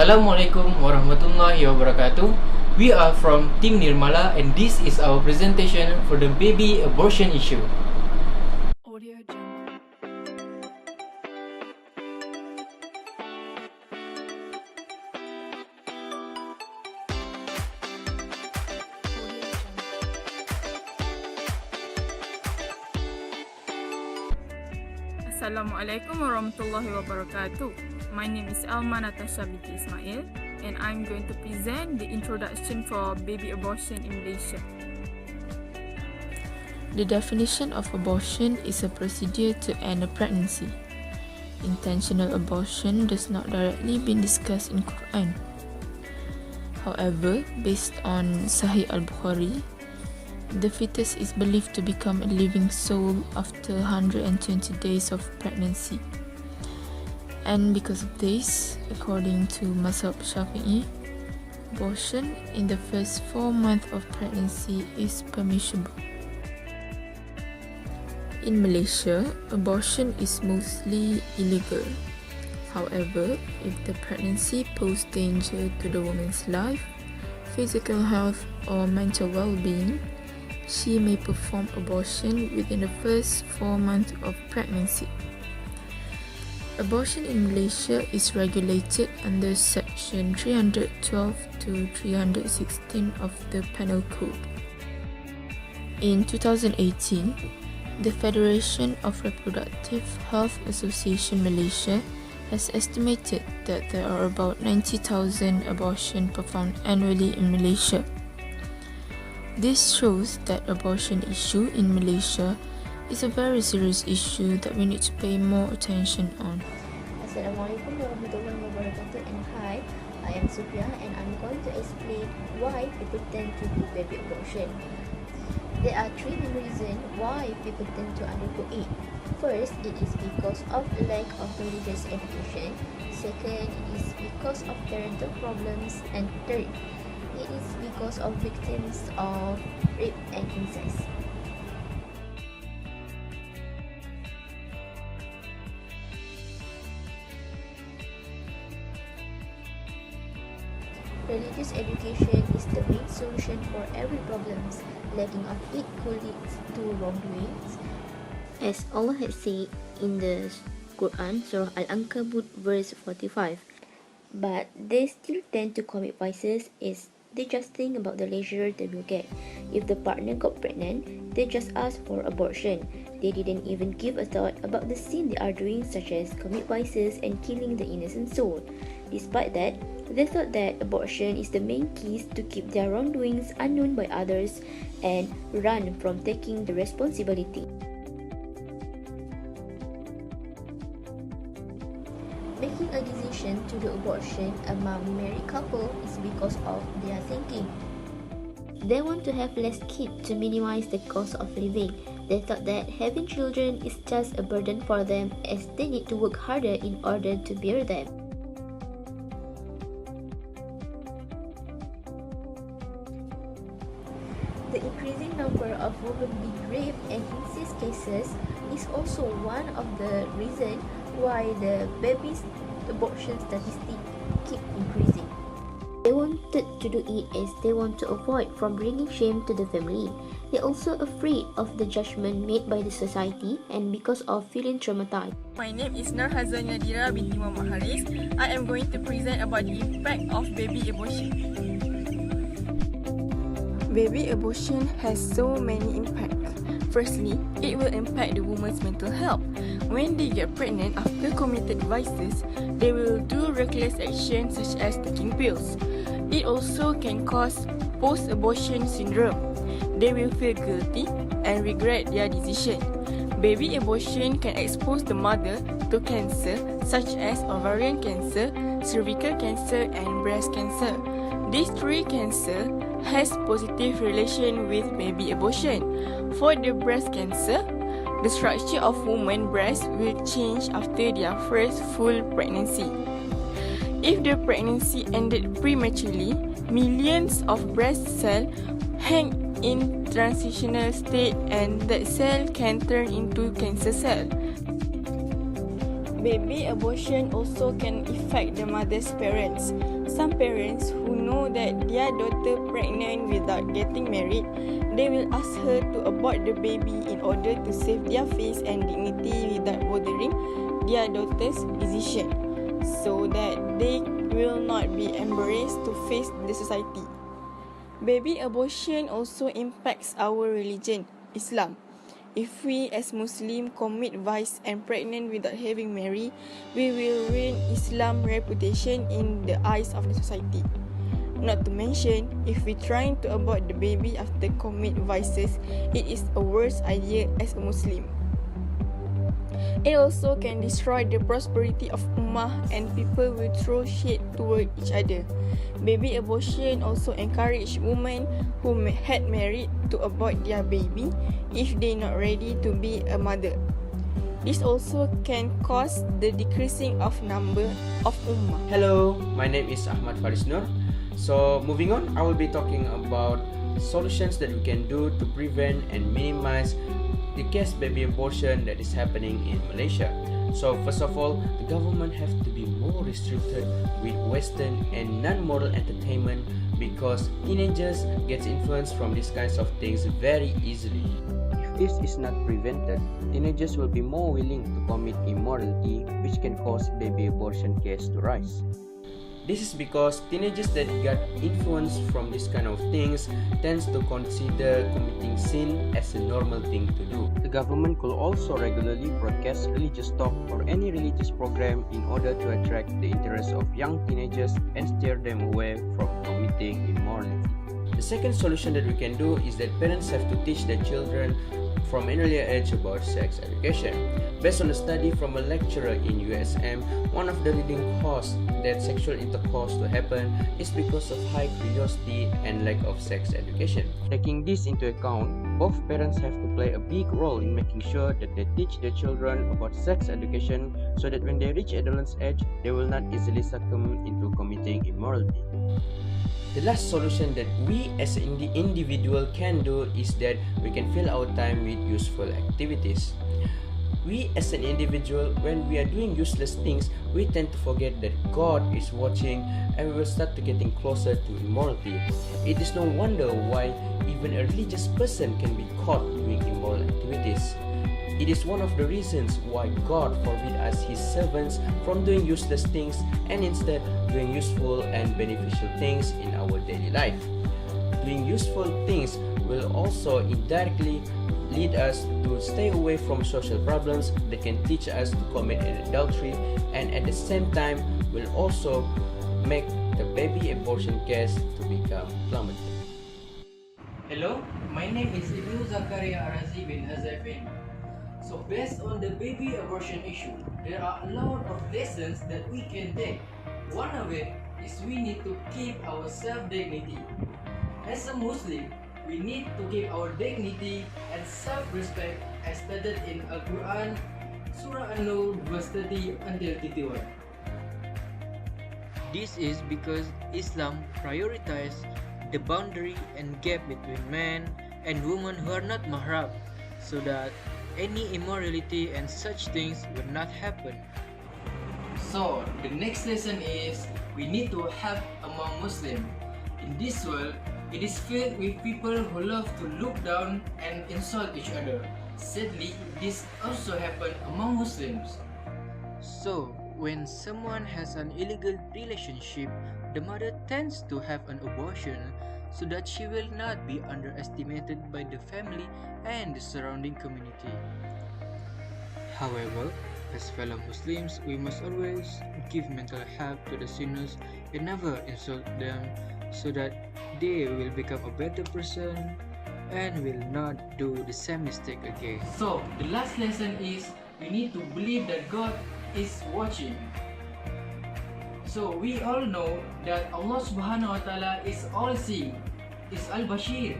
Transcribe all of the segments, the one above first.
Assalamualaikum warahmatullahi wabarakatuh. We are from Team Nirmala and this is our presentation for the baby abortion issue. Assalamualaikum warahmatullahi wabarakatuh. My name is Elma Natasya Binti Ismail and I'm going to present the introduction for baby abortion in Malaysia. The definition of abortion is a procedure to end a pregnancy. Intentional abortion does not directly be discussed in Quran. However, based on Sahih al-Bukhari, the fetus is believed to become a living soul after 120 days of pregnancy. And because of this, according to Mazhab Shafi'i, abortion in the first 4 months of pregnancy is permissible. In Malaysia, abortion is mostly illegal. However, if the pregnancy poses danger to the woman's life, physical health, or mental well-being, she may perform abortion within the first 4 months of pregnancy. Abortion in Malaysia is regulated under Section 312 to 316 of the Penal Code. In 2018, the Federation of Reproductive Health Association Malaysia has estimated that there are about 90,000 abortions performed annually in Malaysia. This shows that abortion issue in Malaysia is a very serious issue that we need to pay more attention on. Assalamualaikum warahmatullahi wabarakatuh and hi, I am Sufiyah and I'm going to explain why people tend to do baby abortion. There are 3 main reasons why people tend to undergo it. First, it is because of lack of religious education. Second, it is because of parental problems. And third, it is because of victims of rape and incest. Religious education is the main solution for every problem. Lacking of it could lead to wrongdoings. As Allah has said in the Quran, Surah Al-Ankabut, verse 45. But they still tend to commit vices as they just think about the leisure they will get. If the partner got pregnant, they just ask for abortion. They didn't even give a thought about the sin they are doing, such as commit vices and killing the innocent soul. Despite that, they thought that abortion is the main keys to keep their wrongdoings unknown by others and run from taking the responsibility. Making a decision to do abortion among married couple is because of their thinking. They want to have less kids to minimize the cost of living. They thought that having children is just a burden for them as they need to work harder in order to bear them. The increasing number of women being raped and incest cases is also one of the reasons why the baby abortion statistics keep increasing. They wanted to do it as they want to avoid from bringing shame to the family. They're also afraid of the judgment made by the society and because of feeling traumatized. My name is Hazwani Nadira Binti Faris. I am going to present about the impact of baby abortion. Baby abortion has so many impacts. Firstly, it will impact the woman's mental health. When they get pregnant after committed vices, they will do reckless actions such as taking pills. It also can cause post-abortion syndrome. They will feel guilty and regret their decision. Baby abortion can expose the mother to cancer such as ovarian cancer, cervical cancer, and breast cancer. These 3 cancers has positive relation with baby abortion. For the breast cancer, the structure of woman's breast will change after their first full pregnancy. If the pregnancy ended prematurely, millions of breast cells hang in transitional state and that cell can turn into cancer cell. Baby abortion also can affect the mother's parents. Some parents who know that their daughter pregnant without getting married, they will ask her to abort the baby in order to save their face and dignity without bothering their daughter's decision, so that they will not be embarrassed to face the society. Baby abortion also impacts our religion, Islam. If we as Muslim commit vice and pregnant without having married, we will ruin Islam's reputation in the eyes of the society. Not to mention, if we trying to abort the baby after commit vices, it is a worse idea as a Muslim. It also can destroy the prosperity of Ummah and people will throw shade toward each other. Baby abortion also encourage women who had married to abort their baby if they not ready to be a mother. This also can cause the decreasing of number of Ummah. Hello, my name is Ahmad Faris. So moving on, I will be talking about solutions that we can do to prevent and minimize the case baby abortion that is happening in Malaysia. So first of all, the government have to be more restricted with Western and non-moral entertainment because teenagers get influenced from these kinds of things very easily. If this is not prevented, teenagers will be more willing to commit immorality, which can cause baby abortion case to rise. This is because teenagers that got influenced from this kind of things tends to consider committing sin as a normal thing to do. The government could also regularly broadcast religious talk or any religious program in order to attract the interest of young teenagers and steer them away from committing immorality. The second solution that we can do is that parents have to teach their children from an earlier age about sex education. Based on a study from a lecturer in USM, one of the leading causes that sexual intercourse to happen is because of high curiosity and lack of sex education. Taking this into account, both parents have to play a big role in making sure that they teach their children about sex education so that when they reach adolescence age, they will not easily succumb into committing immorality. The last solution that we as an individual can do is that we can fill our time with useful activities. We as an individual, when we are doing useless things, we tend to forget that God is watching and we will start to getting closer to immorality. It is no wonder why even a religious person can be caught doing immoral activities. It is one of the reasons why God forbid us His servants from doing useless things and instead doing useful and beneficial things in our daily life. Doing useful things will also indirectly lead us to stay away from social problems that can teach us to commit adultery, and at the same time will also make the baby abortion case to become plummeted. Hello, my name is Ibnu Zakaria Arrazi bin Haza Efendhi. So based on the baby abortion issue, there are a lot of lessons that we can take. One of it is we need to keep our self-dignity. As a Muslim, we need to keep our dignity and self-respect as stated in Al-Quran, Surah An-Nur, verse 30 until 31. This is because Islam prioritizes the boundary and gap between men and women who are not mahram, so that any immorality and such things will not happen. So, the next lesson is we need to help among Muslims. In this world, it is filled with people who love to look down and insult each other. Sadly, this also happens among Muslims. So, when someone has an illegal relationship, the mother tends to have an abortion so that she will not be underestimated by the family and the surrounding community. However, as fellow Muslims, we must always give mental help to the sinners and never insult them so that they will become a better person and will not do the same mistake again. So, the last lesson is we need to believe that God is watching. So we all know that Allah Subhanahu wa Ta'ala is all-seeing, is Al-Bashir.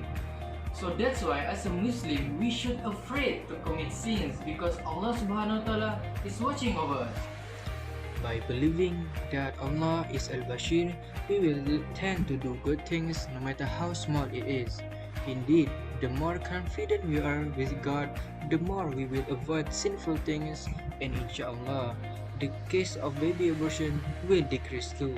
So that's why as a Muslim, we should afraid to commit sins because Allah Subhanahu wa Ta'ala is watching over us. By believing that Allah is Al-Bashir, we will tend to do good things no matter how small it is. Indeed, the more confident we are with God, the more we will avoid sinful things, and inshallah, the case of baby abortion will decrease too.